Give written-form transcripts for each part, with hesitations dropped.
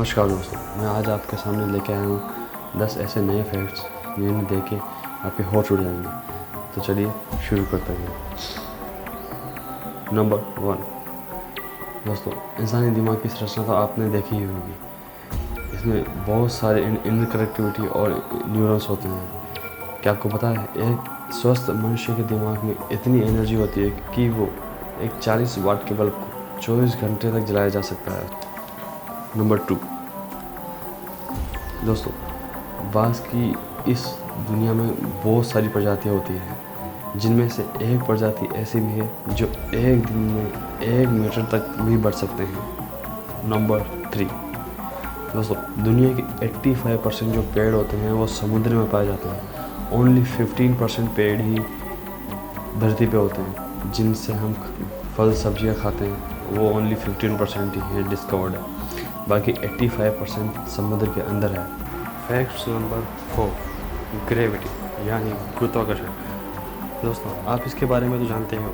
नमस्कार दोस्तों, मैं आज आपके सामने लेके आया हूँ 10 ऐसे नए फैक्ट्स जिन्हें देख के आपके होश उड़ जाएंगे। तो चलिए शुरू करते हैं। नंबर 1 दोस्तों, इंसानी दिमाग की संरचना तो आपने देखी ही होगी। इसमें बहुत सारे इंटरकनेक्टिविटी और न्यूरॉन्स होते हैं। क्या आपको पता है एक स्वस्थ मनुष्य के दिमाग में इतनी एनर्जी होती है कि वो एक 40 वाट के बल्ब को 24 घंटे तक जलाया जा सकता है। नंबर 2 दोस्तों, बांस की इस दुनिया में बहुत सारी प्रजातियां होती हैं, जिनमें से एक प्रजाति ऐसी भी है जो एक दिन में 1 मीटर तक भी बढ़ सकते हैं। नंबर 3 दोस्तों, दुनिया के 85% जो पेड़ होते हैं वो समुद्र में पाए जाते हैं। ओनली 15% पेड़ ही धरती पे होते हैं जिनसे हम फल सब्जियां खाते हैं। वो ओनली 15% ही है डिस्कवर्ड है, बाकी 85% समुद्र के अंदर है। फैक्ट्स नंबर 4 ग्रेविटी यानी गुरुत्वाकर्षण। दोस्तों, आप इसके बारे में तो जानते ही हो।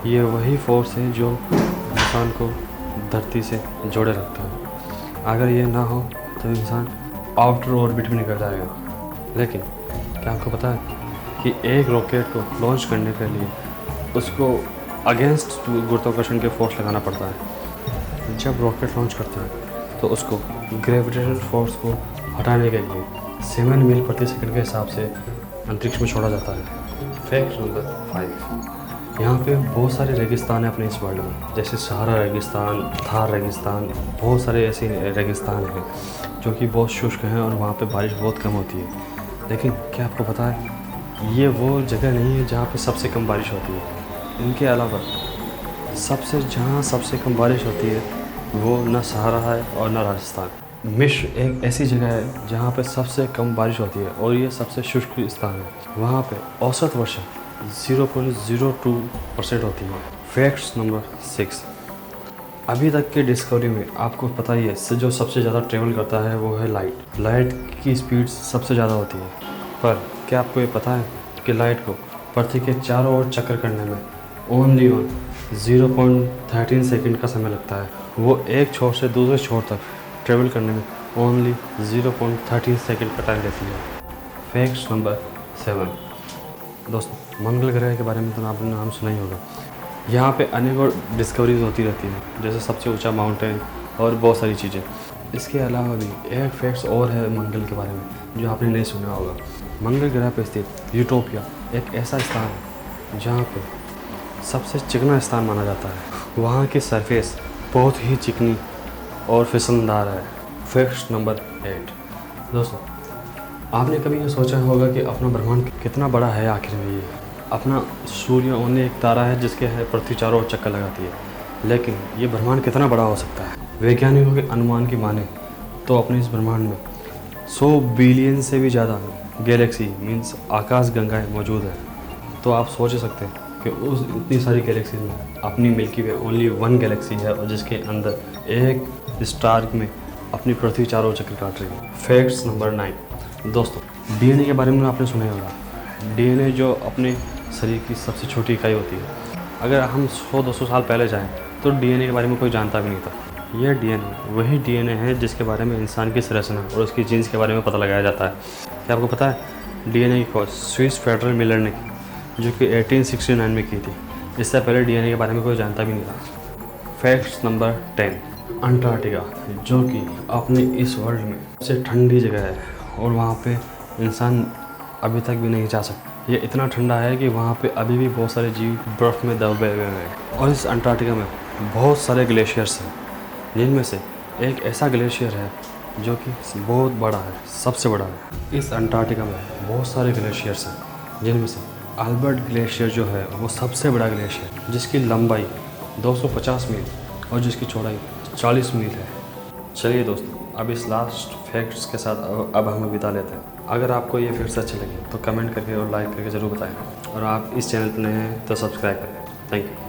ये वही फोर्स है जो इंसान को धरती से जोड़े रखता है। अगर ये ना हो तो इंसान आउटर ऑर्बिट में निकल जाएगा। लेकिन क्या आपको पता है कि एक रॉकेट को लॉन्च करने के लिए उसको अगेंस्ट गुरुत्वाकर्षण के फोर्स लगाना पड़ता है। जब रॉकेट लॉन्च करता है तो उसको ग्रेविटेशनल फोर्स को हटाने के लिए 7 मील प्रति सेकंड के हिसाब से अंतरिक्ष में छोड़ा जाता है। फैक्ट नंबर 5 यहाँ पे बहुत सारे रेगिस्तान हैं अपने इस वर्ल्ड में, जैसे सहारा रेगिस्तान, थार रेगिस्तान। बहुत सारे ऐसे रेगिस्तान हैं जो कि बहुत शुष्क हैं और वहाँ पे बारिश बहुत कम होती है। लेकिन क्या आपको पता है ये वो जगह नहीं है जहाँ पे सबसे कम बारिश होती है। इनके अलावा जहाँ सबसे कम बारिश होती है वो न सहारा है और न राजस्थान। मिस्र एक ऐसी जगह है जहाँ पे सबसे कम बारिश होती है और ये सबसे शुष्क स्थान है। वहाँ पे औसत वर्षा 0.02% होती है। फैक्ट्स नंबर 6 अभी तक के डिस्कवरी में आपको पता ही है जो सबसे ज़्यादा ट्रेवल करता है वो है लाइट। लाइट की स्पीड सबसे ज़्यादा होती है, पर क्या आपको ये पता है कि लाइट को पृथ्वी के चारों ओर चक्कर करने में ओनली 0.13 सेकंड का समय लगता है। वो एक छोर से दूसरे छोर तक ट्रेवल करने में ओनली 0.13 सेकंड का टाइम लेती है। फैक्ट्स नंबर 7 दोस्तों, मंगल ग्रह के बारे में तो आपने नाम सुना ही होगा। यहाँ पे अनेकों डिस्कवरीज होती रहती हैं, जैसे सबसे ऊंचा माउंटेन और बहुत सारी चीज़ें। इसके अलावा भी एक फैक्ट्स और है मंगल के बारे में जो आपने नहीं सुना होगा। मंगल ग्रह पर स्थित यूटोपिया एक ऐसा स्थान है जहाँ पे सबसे चिकना स्थान माना जाता है। वहाँ की सरफेस बहुत ही चिकनी और फिसलदार है। फैक्ट नंबर 8 दोस्तों, आपने कभी ये सोचा होगा कि अपना ब्रह्मांड कितना बड़ा है आखिर में। ये अपना सूर्य ओनली एक तारा है जिसके है पृथ्वी चारों ओर चक्कर लगाती है, लेकिन ये ब्रह्मांड कितना बड़ा हो सकता है। वैज्ञानिकों के अनुमान की माने तो अपने इस ब्रह्मांड में 100 बिलियन से भी ज़्यादा गैलेक्सी मीन्स आकाश गंगाएँ मौजूद है। तो आप सोच सकते हैं कि उस इतनी सारी गैलेक्सी में अपनी मिल्की वे ओनली 1 गैलेक्सी है और जिसके अंदर एक स्टार में अपनी पृथ्वी चारों चक्कर काट रही है। फैक्ट्स नंबर 9 दोस्तों, डीएनए के बारे में आपने सुना ही होगा। डीएनए जो अपने शरीर की सबसे छोटी इकाई होती है। अगर हम 100-200 साल पहले जाएं तो डीएनए के बारे में कोई जानता भी नहीं था। यह डीएनए वही डीएनए है जिसके बारे में इंसान की संरचना और उसकी जीन्स के बारे में पता लगाया जाता है। क्या आपको पता है डीएनए की खोज स्विस फेडरल मिलर ने की, जो कि 1869 में की थी। इससे पहले डीएनए के बारे में कोई जानता भी नहीं था। फैक्ट्स नंबर 10 अंटार्कटिका, जो कि अपने इस वर्ल्ड में सबसे ठंडी जगह है और वहाँ पे इंसान अभी तक भी नहीं जा सकता। ये इतना ठंडा है कि वहाँ पे अभी भी बहुत सारे जीव बर्फ़ में दबे हुए हैं। और इस अंटार्कटिका में बहुत सारे ग्लेशियर्स हैं, जिनमें से एक ऐसा ग्लेशियर है जो कि बहुत बड़ा है, सबसे बड़ा है। इस अंटार्कटिका में बहुत सारे ग्लेशियर्स हैं, जिनमें से अल्बर्ट ग्लेशियर जो है वो सबसे बड़ा ग्लेशियर, जिसकी लंबाई 250 मील और जिसकी चौड़ाई 40 मील है। चलिए दोस्तों, अब इस लास्ट फैक्ट्स के साथ अब हम विदा लेते हैं। अगर आपको ये फैक्ट्स अच्छे लगे तो कमेंट करके और लाइक करके ज़रूर बताएं, और आप इस चैनल पर नए हैं तो सब्सक्राइब करें। Thank you.